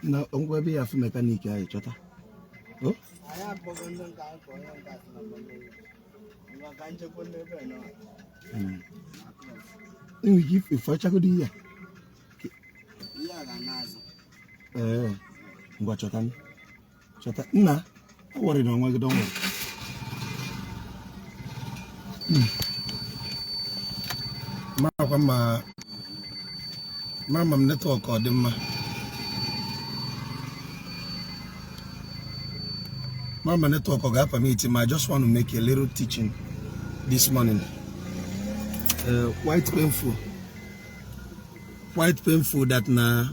na ngwa be ya fu mechanic ya chota. Oh? Aya bogondo ka ko yan ka na bogondo. Nga kanje ko lebe no. Ni give for chakodi ya. Iya ga nazo. Ngwa chota ni. Chota nna. I worry no nwa don't worry. Mama network or them. Mama network or gap meeting. I just want to make a little teaching this morning. Quite painful that na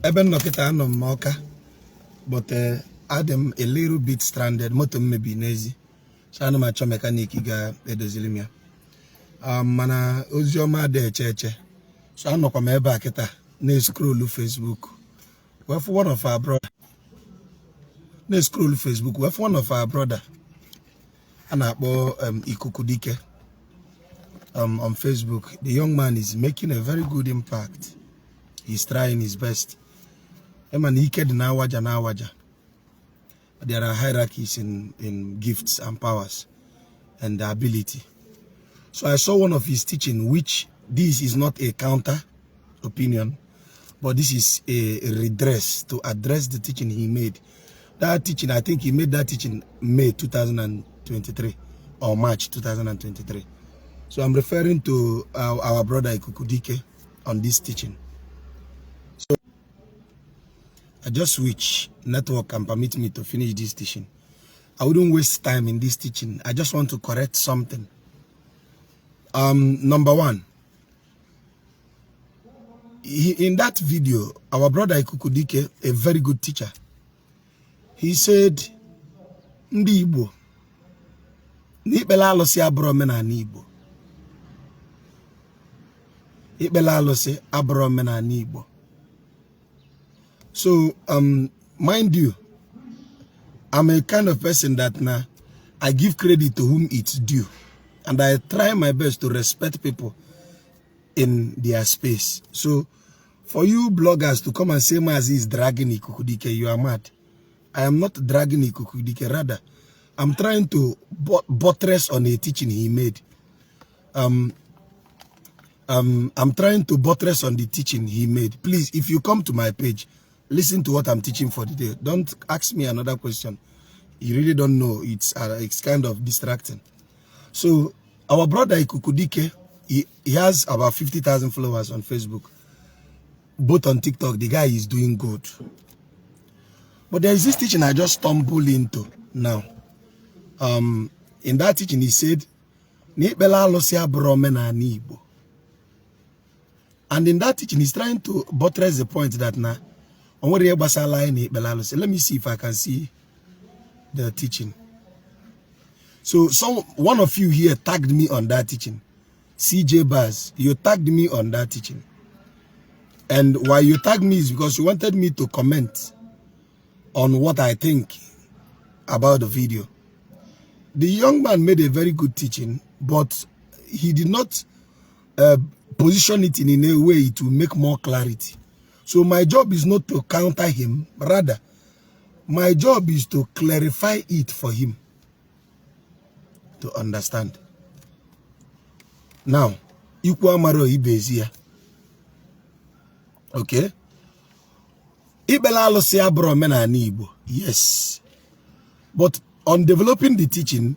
even knock it on Mocha, but Adam a little bit stranded. Moto maybe easy. So I know my mechanic ga edozilimia. Mana ozioma de cheche. So I know come ebe akita na scroll Facebook. We for one of our brother. Na scroll Facebook. We for one of our brother. Anakpo Ikukudike on Facebook. The young man is making a very good impact. He's trying his best. Eman hiked na waja. There are hierarchies in gifts and powers and the ability. So I saw one of his teaching, which this is not a counter opinion, but this is a redress to address the teaching he made. That teaching, I think he made that teaching May 2023 or March 2023. So I'm referring to our brother Ikukudike on this teaching. So I just wish network can permit me to finish this teaching. I wouldn't waste time in this teaching. I just want to correct something. Number one, in that video, our brother Ikukudike, a very good teacher, he said, Ndi Igbo, n'ikpele alụsị abụrụ omenala Igbo. Ikpele alụsị abụrụ omenala Igbo. So, mind you, I'm a kind of person that now I give credit to whom it's due. And I try my best to respect people in their space. So, for you bloggers to come and say Mazi is dragging Ikukudike, you are mad. I am not dragging Ikukudike, rather, I'm trying to buttress on a teaching he made. I'm trying to buttress on the teaching he made. Please, if you come to my page, listen to what I'm teaching for the day. Don't ask me another question. You really don't know. It's kind of distracting. So, our brother Ikukudike, he has about 50,000 followers on Facebook. Both on TikTok, the guy is doing good. But there is this teaching I just stumbled into now. In that teaching, he said, and in that teaching, he's trying to buttress the point that now, let me see if I can see the teaching. So one of you here tagged me on that teaching. CJ Baz, you tagged me on that teaching. And why you tagged me is because you wanted me to comment on what I think about the video. The young man made a very good teaching, but he did not position it in a way to make more clarity. So my job is not to counter him, rather, my job is to clarify it for him to understand. Now, Ikwamaro Ibezia. Okay? Ibelalo se abro mena Igbo. Yes. But on developing the teaching,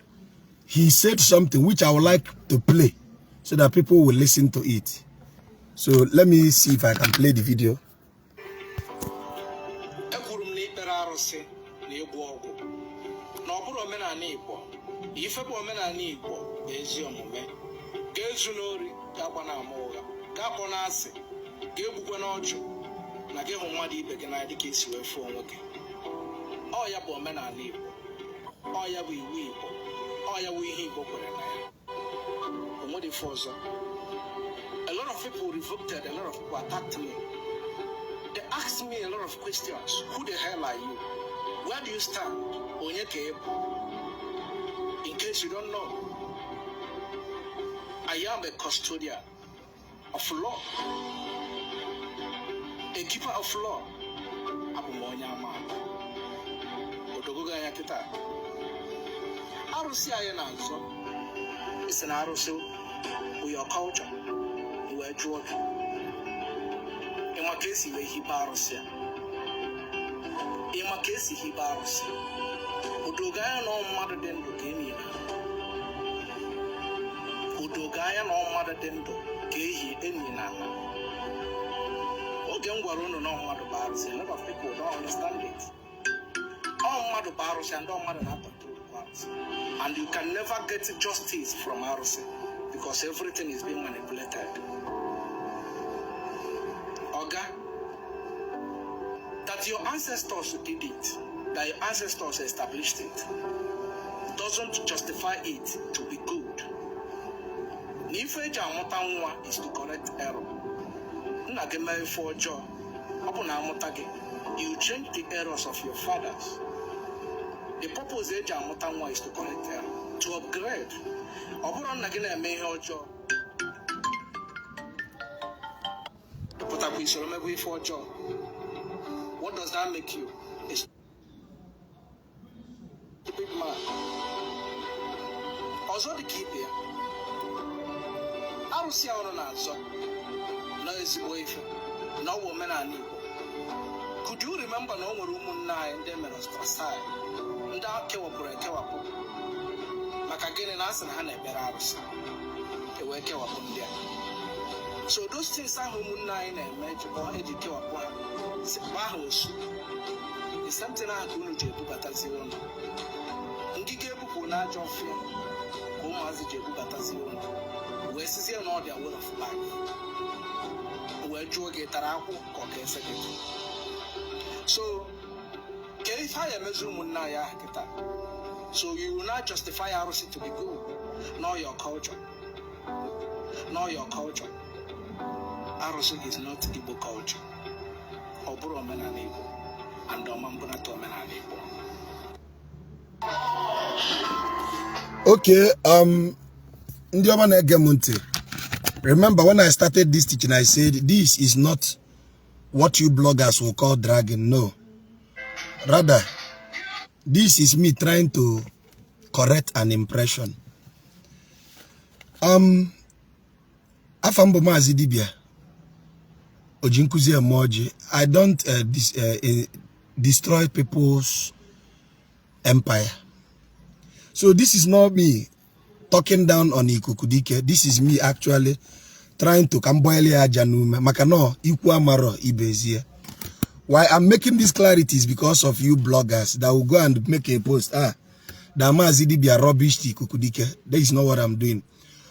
he said something which I would like to play so that people will listen to it. So let me see if I can play the video. A lot of people revoked it, a lot of people attacked me. They asked me a lot of questions. Who the hell are you? Where do you stand? In case you don't know, I am a custodian of law. a keeper of law. Abumonya man. Odogoga yakita. Arusi ayenazo. It's an arusi with your culture. You are drug. In my case, you are Hibarusia. In my case, he Hibarusia. Udogaya no mother than Bugini. Udogaya no mother than Gehi Enina. Ogen Guaruno no mother Barus. A lot of people don't understand it. All mother Barus and all mother happen to the parts. And you can never get justice from Arus because everything is being manipulated. Oga, that your ancestors did it, that your ancestors established it, doesn't justify it to be good. Nifeja Motanwa is to correct error. Nagema for joy. You change the errors of your fathers. The purpose of Motanwa is to correct error, to upgrade. Oburon Nagina may job. But I will for job. What does that make you? A big man. Also the key there. I will see how on answer. No is wife, no woman and Igbo. Could you remember no room nine them and side? And that Kewapura Kewapu. Makagin and Asan Hane Berarus. They were Kewapun there. So those things are whom nine and major or educate Bahos. It's something I couldn't do, but as you want. Ngigebu Puna Joffrey, whom has a Jebu Batazio. West is here not their will of life. Where Joe get Taraku or Kesaki. So, if I am a Zumunaya, so you will not justify Arusi to be good, nor your culture. Nor your culture. Arusi is not Igbo culture. Oburo Menanibo and Domambuna to Menanibo. Okay, Ndiomane Gemunte. Remember when I started this teaching, I said this is not what you bloggers will call dragging. No. Rather, this is me trying to correct an impression. Afambo Mazidibia. Ojinkuzi emoji. I don't destroy people's empire. So this is not me talking down on Ikukudike. This is me actually trying to kamboile ajanume makano ikwa maro ibezie. Why I'm making this clarity is because of you bloggers that will go and make a post. Damazidi be a rubbish Ikukudike. That is not what I'm doing.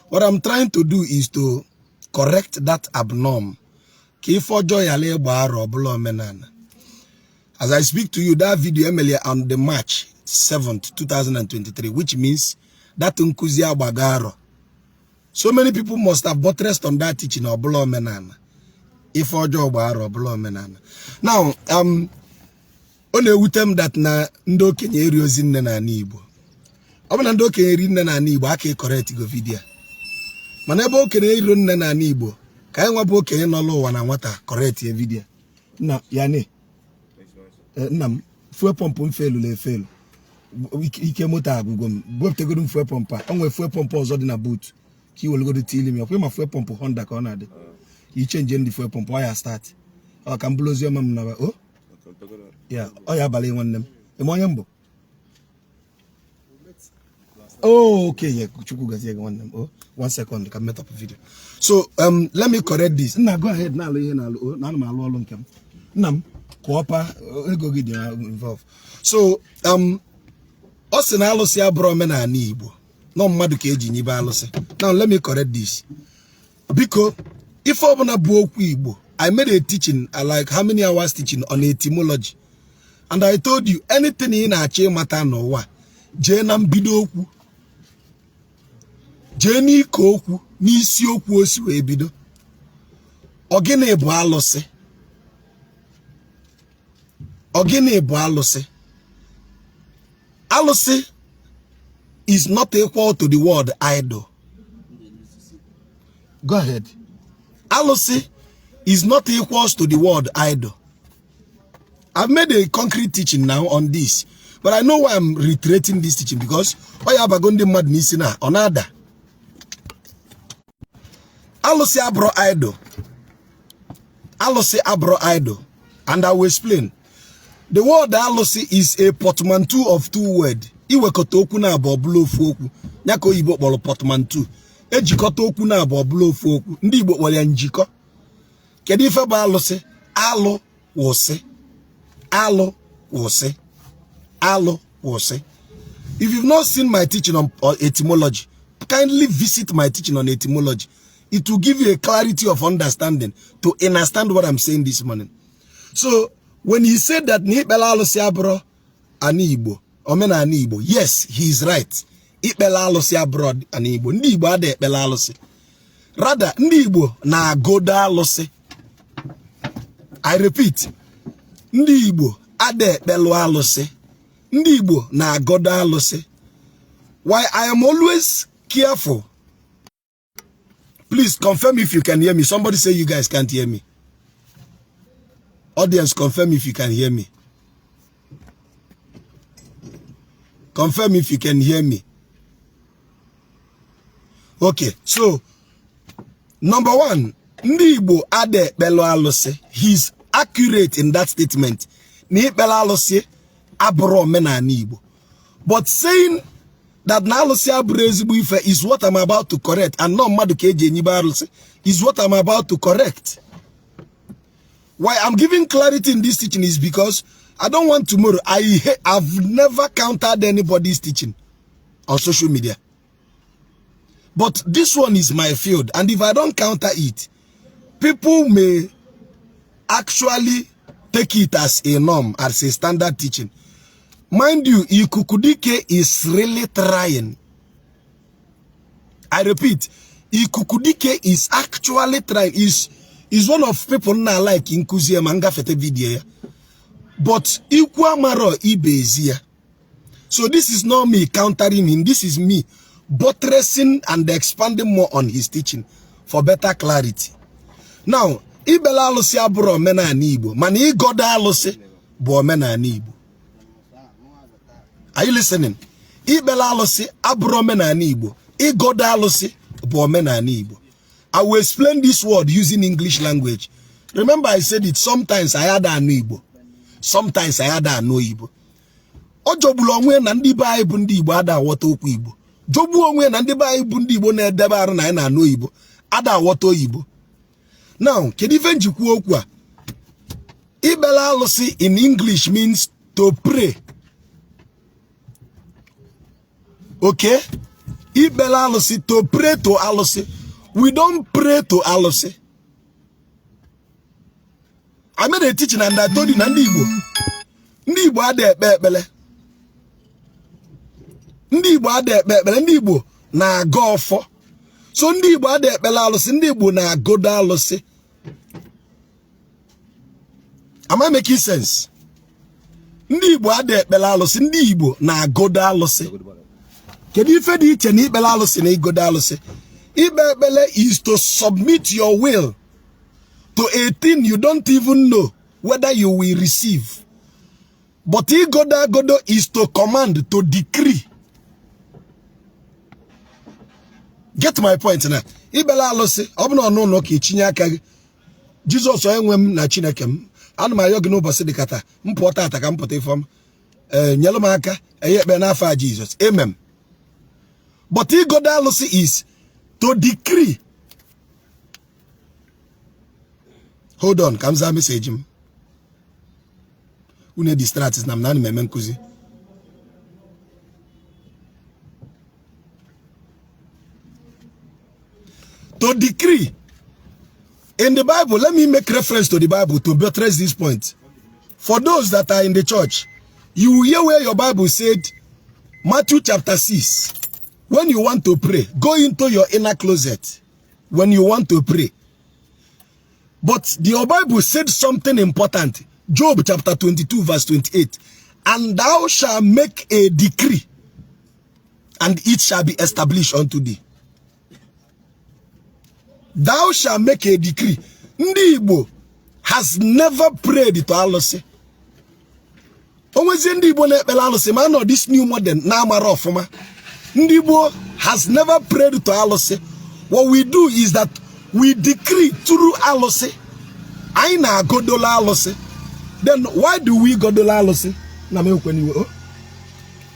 What I'm trying to do is to correct that abnorm. As I speak to you, that video on the March 7th, 2023, which means that Nkuzia Bagaro. So many people must have buttressed on that teaching or below menana. If ojo baro below menana. Now, only utem that na ndo kenye riozin na Igbo. Oba ndo kenye rin na Igbo ake correct go video. Manebo kenye rin na Igbo. Kaya nwa bo kenye no lo wana nwata correct ye video. Na yani. Nam fue pompo mfelu le felu. Ike mota agugom. Bo te godum fue pompa. Onwe fue pompa ozo di na boot. He will go to tell me, okay, my fuel pump Honda corner. You change the fuel pump, why I start? Oh, I can blow your mom now. Oh, yeah. Oh, yeah, ballet one them. Oh, okay, yeah. Oh, 1 second, I can make up a video. So, let me correct this. Now, go ahead. Now, now, my long cam. Nam, cooper, go get you involved. So, us and alos ya bro men are Igbo. No matter now let me correct this. Because if I wanna Igbo, I made a teaching, like how many hours teaching on etymology. And I told you anything in a chain matter no wa. Jenam bidoku. Jenny koku, nisioku osu ebido. Ogene bo alose. Ogene bo alose. Alose is not equal to the word idol. Go ahead. Alose is not equals to the word idol. I've made a concrete teaching now on this, but I know why I'm reiterating this teaching, because why have I gone the mad nisina on other alos abro idol. Alos abro idol, and I will explain. The word alos is a portmanteau of two words. Iwekọta okwu na abụọ bụrụ ofu okwu. Ya ka Igbo kpọrọ portmanteau. Ejikọta okwu na abụọ bụrụ ofu okwu. Ndị Igbo kpọrọ ya njikọ. Kedu ife bụ alụsị? Alụ wụsị. Alụ wụsị. Alụ wụsị. If you've not seen my teaching on etymology, kindly visit my teaching on etymology. It will give you a clarity of understanding to understand what I'm saying this morning. So, when he said that N'ikpele alụsị abụrụ ani Igbo, omena ani Igbo, yes, he is right. Ikpele alụsị abụrụ ani Igbo. Ndị Igbo ada ekpele alụsị. Rather, ndị Igbo na-agoda alụsị. I repeat, ndị Igbo ada ekpelu alụsị. Ndị Igbo na-agoda alụsị. Why I am always careful. Please confirm if you can hear me. Somebody say you guys can't hear me. Audience, confirm if you can hear me. Confirm if you can hear me. Okay, so number one, ndị Igbo ade ekpelu alụsị. He's accurate in that statement. N'ikpele alụsị abụrụ omenala Igbo. But saying that na alụsị abụrụ ezigbo ife is what I'm about to correct, and not mmadụ ka eji enyibe alụsị is what I'm about to correct. Why I'm giving clarity in this teaching is because I don't want tomorrow. I've never countered anybody's teaching on social media. But this one is my field, and if I don't counter it, people may actually take it as a norm, as a standard teaching. Mind you, Ikukudike is really trying. I repeat, Ikukudike is actually trying. Is one of people now like Inkuzie manga fete video. But Ikwamaro Ibezia. So this is not me countering him. This is me buttressing and expanding more on his teaching for better clarity. Now, Ibela alụsị abụrụ omenala Igbo, mana ịgoda alụsị bụ omenala Igbo. Are you listening? Ibela alụsị abụrụ omenala Igbo, ịgoda alụsị bụ omenala Igbo. I will explain this word using English language. Remember I said it, sometimes I had an Igbo. Sometimes I had an Igbo. Ojogbulu onwe na ndị be anyị bụ ndị Igbo ada aghọta okwu Igbo. Jogbu onwe na ndị be anyị bụ ndị Igbo na-edebe arụ na anyị na-anụ Igbo ada aghọta Igbo. Now, kedu ife njikwa okwu a? Ibela alụsị in English means to pray. Okay? Ibela alụsị, to pray to alụsị. We don't pray to alụsị. I made a teaching and I told you na ndị Igbo ada ekpe ekpele. Ndị Igbo ada ekpe ekpele, ndị Igbo na-aga ọfọ. So ndị Igbo ada ekpele alụsị, ndị Igbo na-agoda alụsị. Am I making sense? Ndị Igbo ada ekpele alụsị, ndị Igbo na-agoda alụsị. Kedu ife dị iche na ikpele alụsị na igoda alụsị? Ikpe ekpele is to submit your will to a thing you don't even know whether you will receive. But igodo is to command, to decree. Get my point now. Ibela alụsị, ọbụna ọnụ ụlọ ka ichinye aka gị. Jesus onye m na Chineke m. Ana m ayọ gị n'ụbọchị dị kata. Mpụta ata ka mpụta ifom. Nyelu m aka, ekpe n'afa Jesus. Amen. But igodo alụsị is to decree. Hold on, kamza message him. Une distracts na mnani meme nkuzi. To decree. In the Bible, let me make reference to the Bible to buttress this point. For those that are in the church, you will hear where your Bible said, Matthew chapter 6, when you want to pray, go into your inner closet when you want to pray. But your Bible said something important. Job chapter 22 verse 28. And thou shalt make a decree, and it shall be established unto thee. Thou shalt make a decree. Ndi Igbo has never prayed to alos. Always Ndi Igbo na-ekpele alos, man or this new modern na amara ofuma. Ndi Igbo has never prayed to alos. What we do is that we decree through alos. Aina godola alos. Then why do we godola alos? Na me ukweni wo.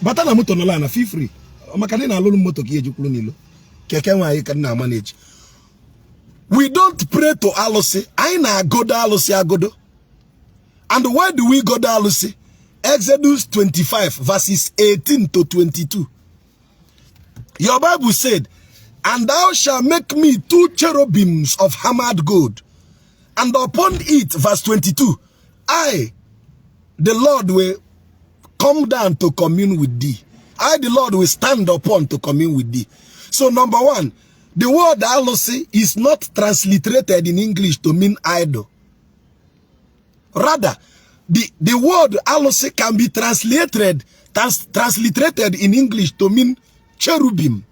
Bata na moto no la na feel free. Makani na alolu moto ki ejukulu nilo. Keke nwa ayi kan na manage. We don't pray to alos. Aina godo alos agodo. And why do we godo alos? Exodus 25 verses 18 to 22. Your Bible said, "And thou shalt make me 2 cherubims of hammered gold, and upon it," verse 22, "I, the Lord, will come down to commune with thee. I, the Lord, will stand upon to commune with thee." So number one, the word alos is not transliterated in English to mean idol. Rather, the word alos can be transliterated in English to mean cherubim.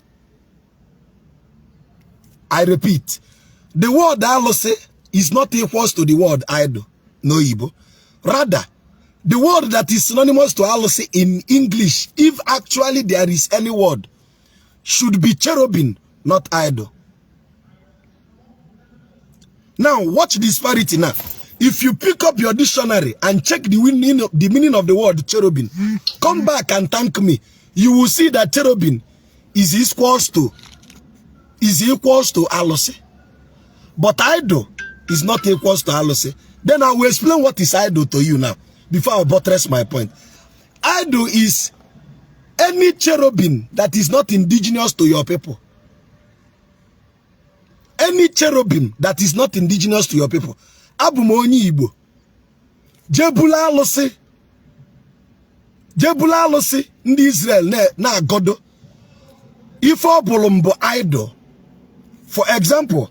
I repeat, the word alos is not equals to the word idol, no Igbo. Rather, the word that is synonymous to alos in English, if actually there is any word, should be cherubim, not idol. Now, watch this disparity now. If you pick up your dictionary and check the meaning of the word cherubim, come back and thank me, you will see that cherubim is equals to alos. But idol is not equals to alos. Then I will explain what is idol to you now, before I buttress my point. Idol is any cherubim that is not indigenous to your people. Any cherubim that is not indigenous to your people. Abumonyi Igbo. Jebula alosi ndi Israel na godo. If obulumbo idol. For example,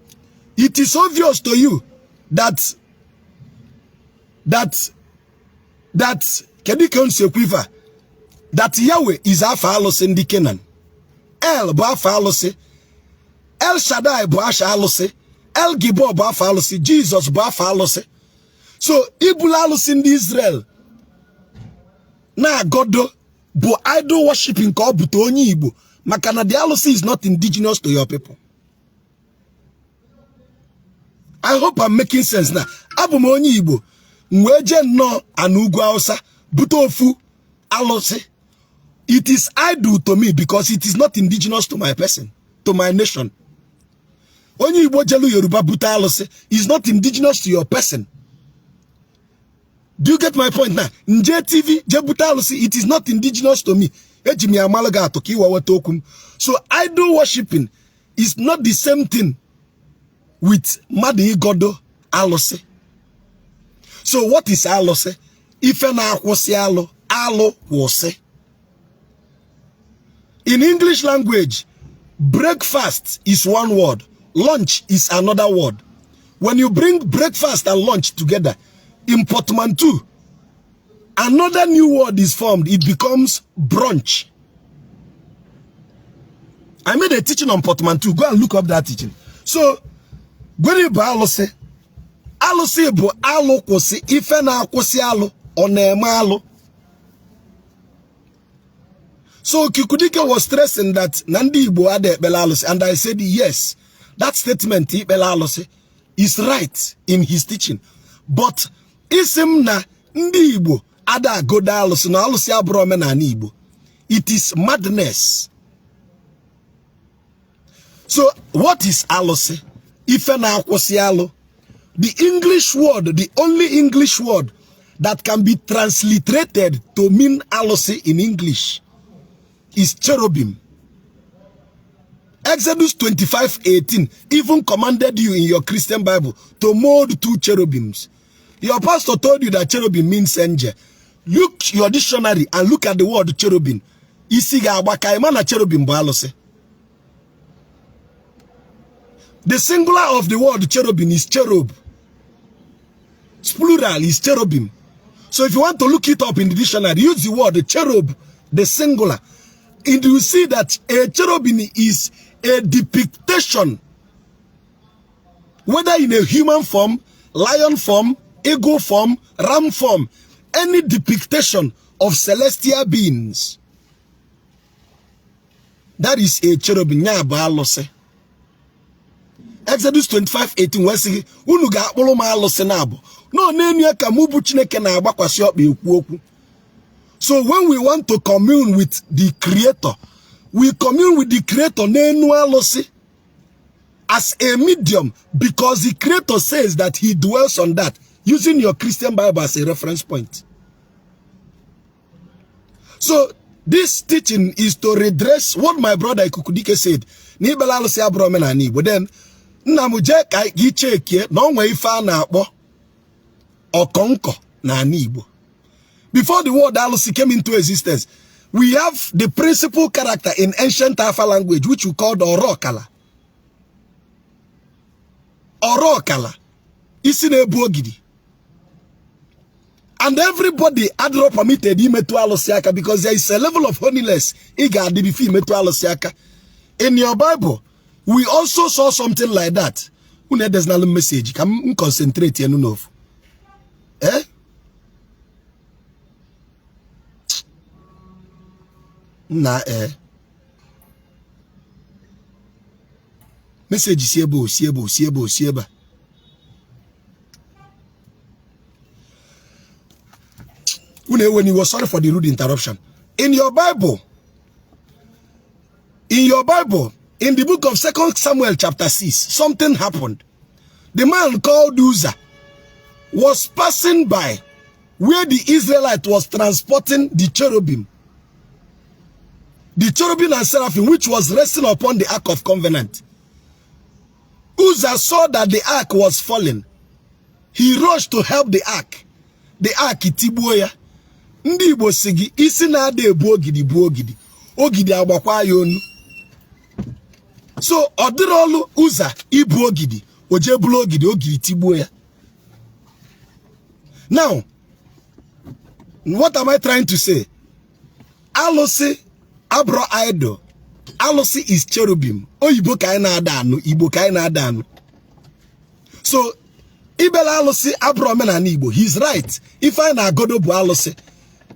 it is obvious to you that Yahweh is afa alosi ndi Kenan. El bu afa alosi. El Shaddai bu afa alosi. El Gibor bu afa alosi. Jesus bu afa alosi. So ibula alosi ndi Israel na godo bu idol worshiping ka obuto onye Igbo. Makana the alosi is not indigenous to your people. I hope I'm making sense now. Abum onye Igbo mweje no anugu Hausa buto ofu alosi. It is idol to me because it is not indigenous to my person, to my nation. Onye Igbo jelu Yoruba buta alosi is not indigenous to your person. Do you get my point now? Nje TV jebuta alosi, it is not indigenous to me. So idol worshipping is not the same thing with Madi Godo alose. So what is alose? If an alo wose. In English language, breakfast is one word, lunch is another word. When you bring breakfast and lunch together in portmanteau, another new word is formed. It becomes brunch. I made a teaching on portmanteau. Go and look up that teaching. So, when you buy alose bo alo kwose ife na akwose alo onema alo. So Kikudike was stressing that Nandi Igbo had belalose, and I said yes, that statement belalose is right in his teaching. But isim na Ndi Igbo ada goda alose na alose abrome na Igbo. It is madness. So what is alose? Ife na akwose alo. The English word, the only English word that can be transliterated to mean alose in English is cherubim. Exodus 25:18 even commanded you in your Christian Bible to mold 2 cherubims. Your pastor told you that cherubim means angel. Look your dictionary and look at the word cherubim. Isiga abakaimana cherubim balose. The singular of the word cherubim is cherub. Plural is cherubim. So if you want to look it up in the dictionary, use the word cherub, the singular. And you see that a cherubim is a depiction, whether in a human form, lion form, eagle form, ram form, any depiction of celestial beings. That is a cherubim. Exodus 25:18 we say unu ga-akpụrụ m alụsị na abụ no na-enye ka mụ bụ Chineke na-agbakwasị ọkpa ekwu okwu. So when we want to commune with the Creator, we commune with the Creator n'enu alụsị as a medium, because the Creator says that he dwells on that, using your Christian Bible as a reference point. So this teaching is to redress what my brother Ikukudike said. N'ibela alụsị abụrụ omenala Igbo. Then nna m je ka gị chekie na onwe ife a na-akpọ ọkọnkọ na Igbo. Before the word alụsị came into existence, we have the principal character in ancient Alpha language, which we called Orokala. Orokala. Isi na-ebu ogidi. And everybody adro permitted imetu alụsị aka, because there is a level of holiness ị ga-adị before imetu alụsị aka. In your Bible, we also saw something like that. There's no message. Come concentrate here, no. Eh? Message sieba. When you were sorry for the rude interruption. In your Bible, in the book of 2 Samuel chapter 6, something happened. The man called Uzzah was passing by where the Israelite was transporting the cherubim. The cherubim and seraphim, which was resting upon the Ark of Covenant. Uzzah saw that the ark was falling. He rushed to help the ark. The ark itibuoya. Ndị Igbo sigi isi na ade ebu ogidi. Ogidi agbakwa ya onu. So odirolu Uzzah ibu ogidi. Oje bulu ogidi tigbuoya. Now, what am I trying to say? Alụsị abro idol. Alụsị is cherubim. Oyibo ka anyị na-ada anụ, Igbo ka anyị na-ada anụ. So, ibela alụsị abro omenala Igbo. He's right. If I na-agodo bụ alụsị,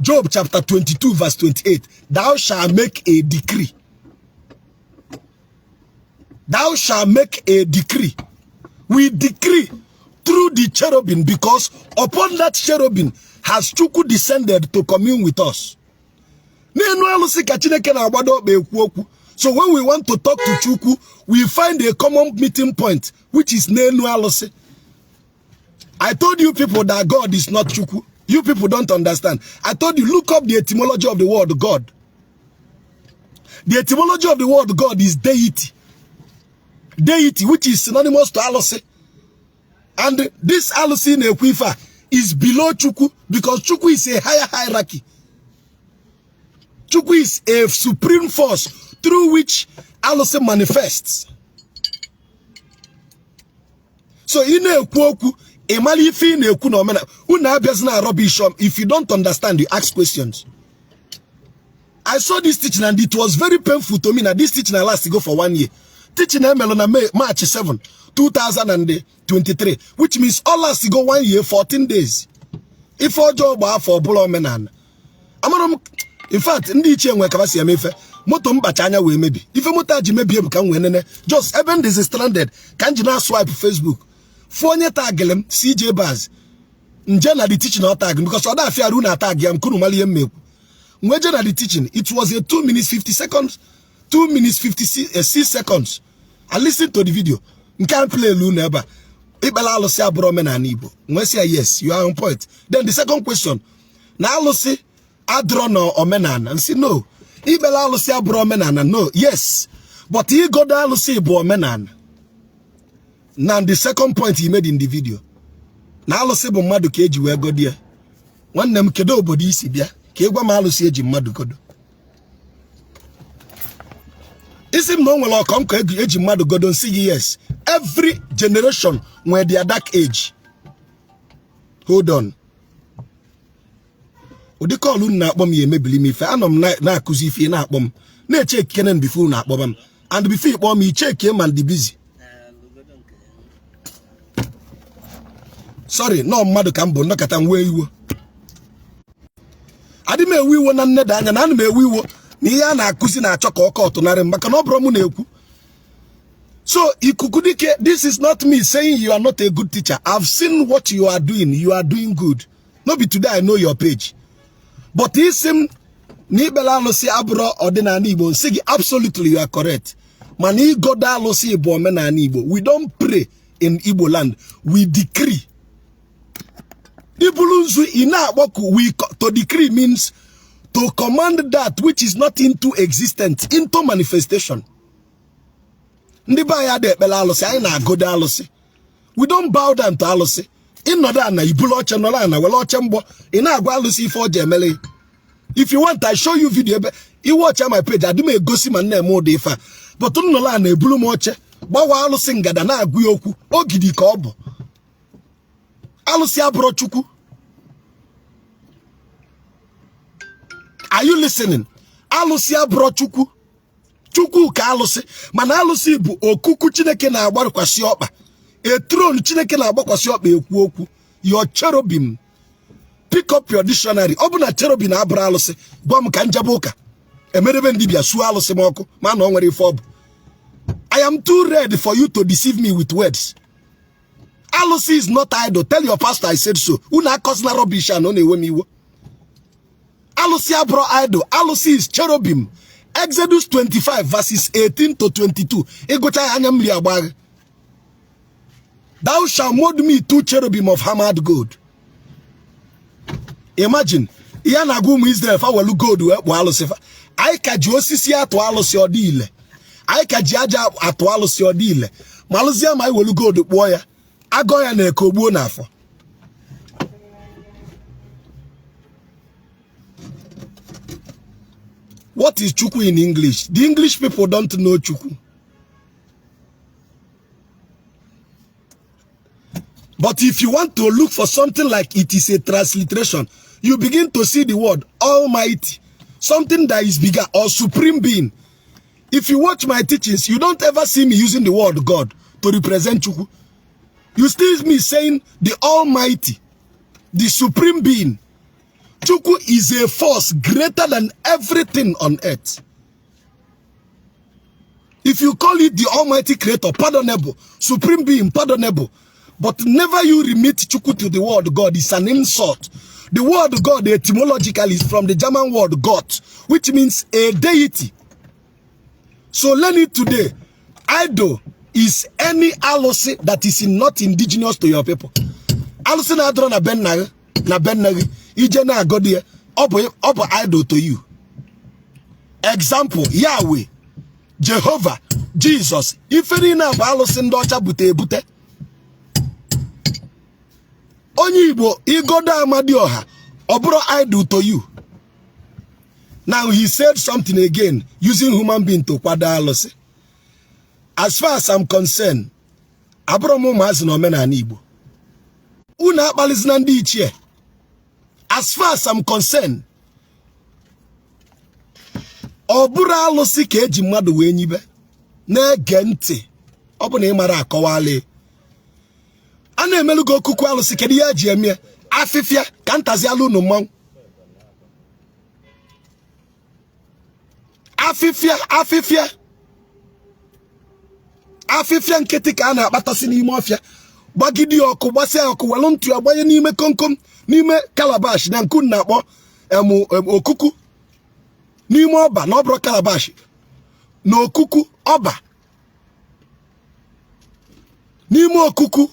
Job chapter 22 verse 28, thou shalt make a decree. Thou shalt make a decree. We decree through the cherubim, because upon that cherubim has Chukwu descended to commune with us. So when we want to talk to Chukwu, we find a common meeting point, which is Nenu Alose. I told you people that God is not Chukwu. You people don't understand. I told you, look up the etymology of the word God. The etymology of the word God is deity. Deity, which is synonymous to Alose. And this Alose in Ekwifa is below Chukwu, because Chukwu is a higher hierarchy. Chukwu is a supreme force through which Alose manifests. So in Ekwoku, if you don't understand, you ask questions. I saw this teaching and it was very painful to me. Now this teaching last to go for 1 year. Teaching on March 7, 2023, which means all last to go 1 year, 14 days. If all job are for bull menan. In fact, moto mbachanya we maybe. If a motaji maybe can win, just even this is stranded. Can you now swipe Facebook? Fonye tagelem CJ Baz. Njena the teaching or tag because other affair runa tag yam kunu mali yemme. Njena the teaching, it was a 2 minutes 50 seconds, 2 minutes 56 seconds. I listened to the video. You can't play Luna ba. Ibala lo say abro men and Igbo. When say yes, you are on point. Then the second question. Now lo say adrono or menan and say no. Ibala lo say abro menan no. Yes. But he go down lo say bo menan. Now the second point he made in the video. Now lo say bo madu keji we go there. One them kedo body isi bia. Ke gwa ma lo say eji madu godo. Isim no nwere okonko eji madu godo say yes. Every generation when they are dark age. Hold on. Odi call unu na akpom ye mebili me fe anom na akuzi fi na akpom. Na check kenen before na akpom. And before you me check him and the busy. Sorry, no mmadụ ka mbụ nọkata nwe iwo. Adị m ewe iwo na nneda anya na ana m ewe iwo na ihe a na-akụzi na-achọ ka ọkọ ọtụnarị m maka na ọ bụrụ m na-ekwu. So ikuku dike, this is not me saying you are not a good teacher. I've seen what you are doing. You are doing good. No be today I know your page. But isim ni bela alusi abro ordinary Igbo. Say absolutely you are correct. Mani goda alusi Igbo omenani Igbo. We don't pray in Igbo land. We decree. Ibulunzu ina aboku we to decree means to command that which is not into existence into manifestation. Ndị ba ya de ekpele alụsị anyị na-agodo alụsị. We don't bow down to alụsị. Ịnọdụ ana ibulu oche nọrọ ana wele oche mgbọ ị na-agwa alụsị ife oje emele. If you want, I show you video ebe you watch my page adị m egosi ma nna eme ụdị ife a. But nnọrọ ana ebulu m oche gbawa alụsị ngada na-agụ ya okwu ogidi ka ọ bụ. Alụsị abụrụ Chukwu. Are you listening? Alụsị abụrụ Chukwu. Chukwu ka alụsị mana alụsị bụ okuku Chineke na-agbakwasị ọkpa. A throne Chineke na-agbakwasị ọkpa ekwu okwu. Your cherubim. Pick up your dictionary. Ọ bụ na cherubim na-abụrụ alụsị gwa m ka njebe ụka. Emerebe ndị bịa suo alụsị m ọkụ ma na ọ nwere ife ọ bụ. I am too ready for you to deceive me with words. Alụsị is not idol. Tell your pastor I said so. Unu akọsina rubbish a na ọ na-ewe m iwe. Alụsị abụrụ idol. Alụsị is cherubim. Exodus 25 verses 18 to 22. Egocha anya mmiri agbagha. Thou shalt mold me 2 cherubim of hammered gold. Imagine, ihe na-agwa ụmụ Israel fa welu gold wee kpụọ alụsị fa. Anyị ka ji osisi atụ alụsị ọ dị ile. Anyị ka ji aja atụ alụsị ọ dị ile. Ma alụsị ma anyị welu gold kpụọ ya. Agọ ya na-eke ogbuo n'afọ. What is Chukwu in English? The English people don't know Chukwu. But if you want to look for something like it is a transliteration, you begin to see the word Almighty, something that is bigger or supreme being. If you watch my teachings, you don't ever see me using the word God to represent Chukwu. You still me saying the Almighty, the supreme being. Chukwu is a force greater than everything on earth. If you call it the Almighty Creator, pardonable, supreme being, pardonable, but never you remit Chukwu to the word God, it's an insult. The word God etymologically is from the German word Gott, which means a deity. So learn it today. Idol is any alosi that is not indigenous to your people. Alosi na adro na ben nagi. Ije na agodi obo idol to you. Example, Yahweh, Jehovah, Jesus. Iferi na ba alosi ndo ocha bute ebute. Onye Igbo igoda Amadioha obro idol to you. Now he said something again using human being to kwada alosi. As far as I'm concerned, abromo mazi no mena Igbo. Una akpalizina ndị ichie. As far as I'm concerned, obura alụsị ka eji mmadụ wee nyibe na-ege ntị ọ bụ na ị mara akọwali a na-emelu go okuku alụsị kedu ya ji eme afịfịa ka ntazi alụ unu mmanwụ afịfịa nkịtị ka a na-akpatasị n'ime ọfịa gbagidi ọkụ gbasịa ọkụ welu ntụ agbanye n'ime komkom n'ime calabash na nkun na-akpọ okuku n'ime ọba na ọbụrụ calabash na okuku ọba n'ime okuku.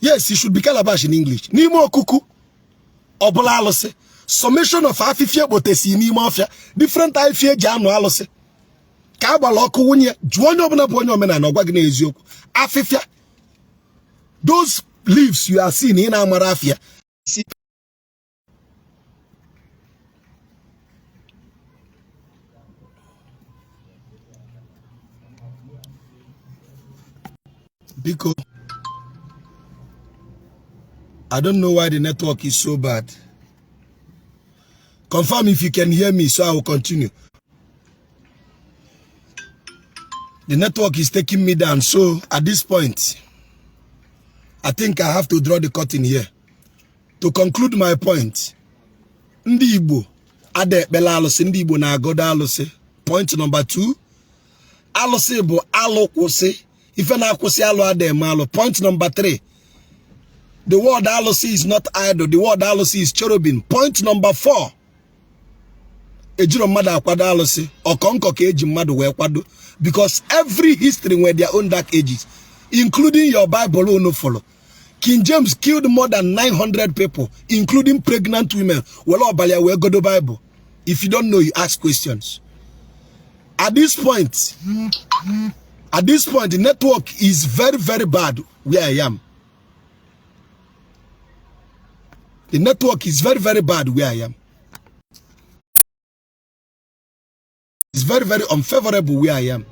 Yes, it should be calabash in English. N'ime okuku ọbụla alụsị summation of afịfịa kpotesi n'ime ọfịa different afịfịa ji anụ alụsị ka agbala ọkụ wunye jụọ onye ọbụla bụ onye omenala ọgwa gị n'eziokwu afịfịa. Those leaves you are seeing in Amarafia. Because I don't know why the network is so bad. Confirm if you can hear me, so I will continue. The network is taking me down, so at this point, I think I have to draw the curtain here. To conclude my point, ndị Igbo ada ekpele alụsị, ndị Igbo na-agodo alụsị. Point number 2, alụsị bụ alụ kwụsị, ife na-akwụsị alụ ada eme alụ. Point number 3, the word alụsị is not idol, the word alụsị is cherubim. Point number 4, ejiro mmadụ akwado alụsị, ọkọnkọ ka eji mmadụ wee kwado, because every history nwere their own dark ages, including your Bible unu follow. King James killed more than 900 people, including pregnant women. Well, Obalia, we go to Bible. If you don't know, you ask questions. At this point, the network is very, very bad where I am. The network is very, very bad where I am. It's very, very unfavorable where I am.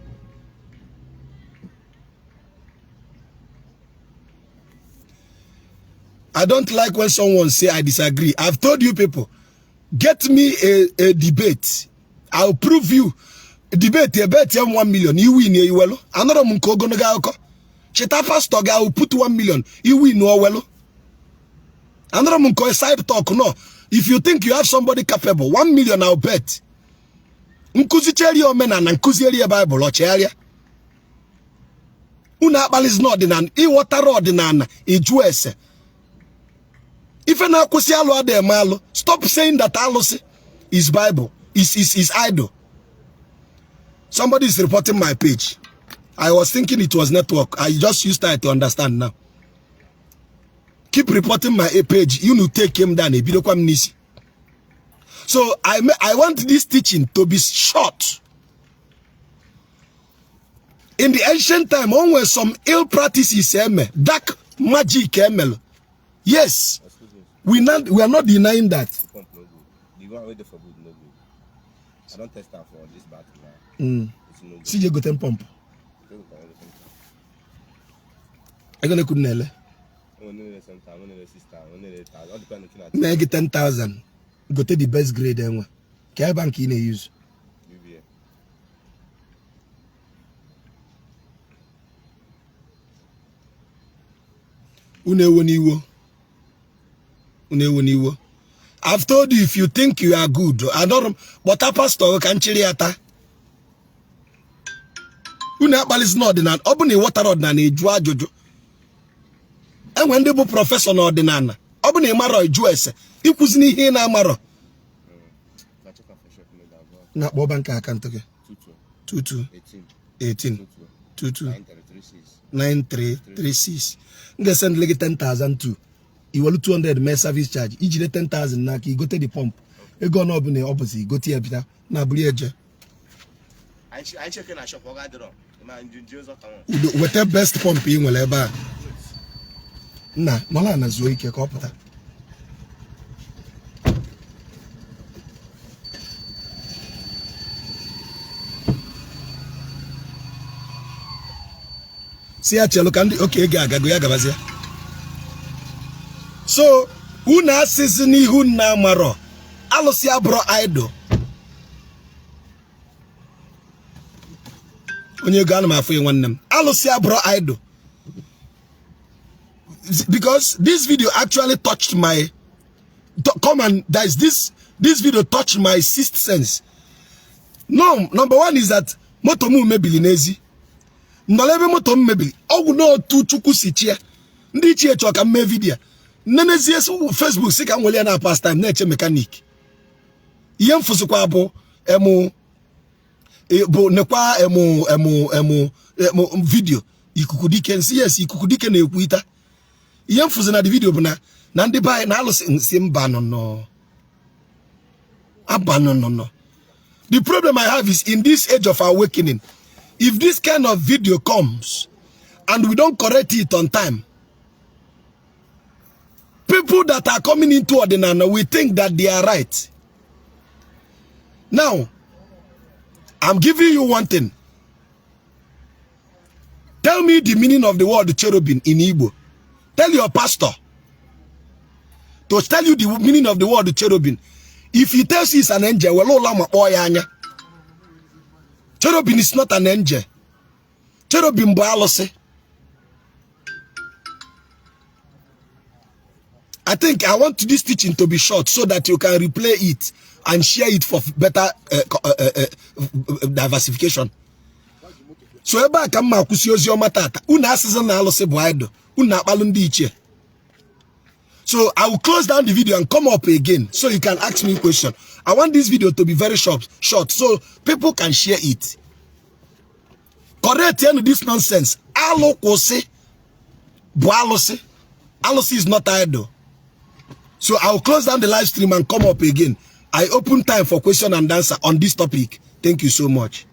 I don't like when someone say I disagree. I've told you people, get me a debate. I'll prove you. Debate, a bet 1 million. You win, you well. Another munko gonna go. Cheta pastor guy will put 1 million. You win, no well. Another munko a side talk. No. If you think you have somebody capable, 1 million, I'll bet. Nkuzi cheri o mena na nkuzi eri Bible o cheri. Una balis no ordinary. I water ordinary. I juese. If an akwusialo ade malo, stop saying that alos is Bible, is idol. Somebody is reporting my page. I was thinking it was network. I just used that to understand now. Keep reporting my page. You know, take him down. So I want this teaching to be short. In the ancient time, when some ill practices, dark magic, yes. We are not denying that. The one with the forbid no good. I don't test that for this battle now. No see you go ten pump. I gonna couldn't nele. I get 10,000. Go to the best grade anyway. Can bank in a use? I've told you, if you think you are good, I don't, but a pastor can chiliata. Is not ordinary. Open water ordinary, jua jojo. And when they professor ordinary, open a maro juice, you could see here na maro. Not Bobanka can't take 22 18 22 9336. They send like 10,000 too. You will 200 more service charge. Each 10,000 na you go to the pump. You go no open the opposite. Go to here na buliaje. I check in a shop or gather. What the best pump in will ever. Nah, Malana Zoike copter. See a chelo candy. Okay, gaga. So, who na season who na maro? Alosia bro idol. Onye gana ma for one name. Alosia bro idol. Because this video actually touched my this video touched my sixth sense. No, number one is that motomu mebilinezi. Ndolebe motomu mebili. Ogu no tu chuku sichia. Ndi chie choka me video. Nenezie Facebook sika nwele na past time na-eche mechanic. Ihe mfusu kwa bụ nekwa video ikuku dike nsi yes ikuku dike na-ekwu ita. Ihe mfusu na the video bụ na ndị bai na alụsị nsi mba no. No. The problem I have is in this age of awakening, if this kind of video comes and we don't correct it on time, people that are coming into ordinary, we think that they are right. Now, I'm giving you one thing. Tell me the meaning of the word cherubim in Igbo. Tell your pastor to tell you the meaning of the word cherubim. If he tells you it's an angel, well, cherubim is not an angel. Cherubim biology. I think I want this teaching to be short so that you can replay it and share it for better diversification. So ebe aka mma akwụsị ozi ọma tata unu asịzị na alụsị bụ idol unu akpalụ ndị ichie. So I will close down the video and come up again so you can ask me a question. I want this video to be very short so people can share it. Correct this nonsense. Alo kwụsị bụ alụsị. Alụsị is not idol. So I will close down the live stream and come up again. I open time for question and answer on this topic. Thank you so much.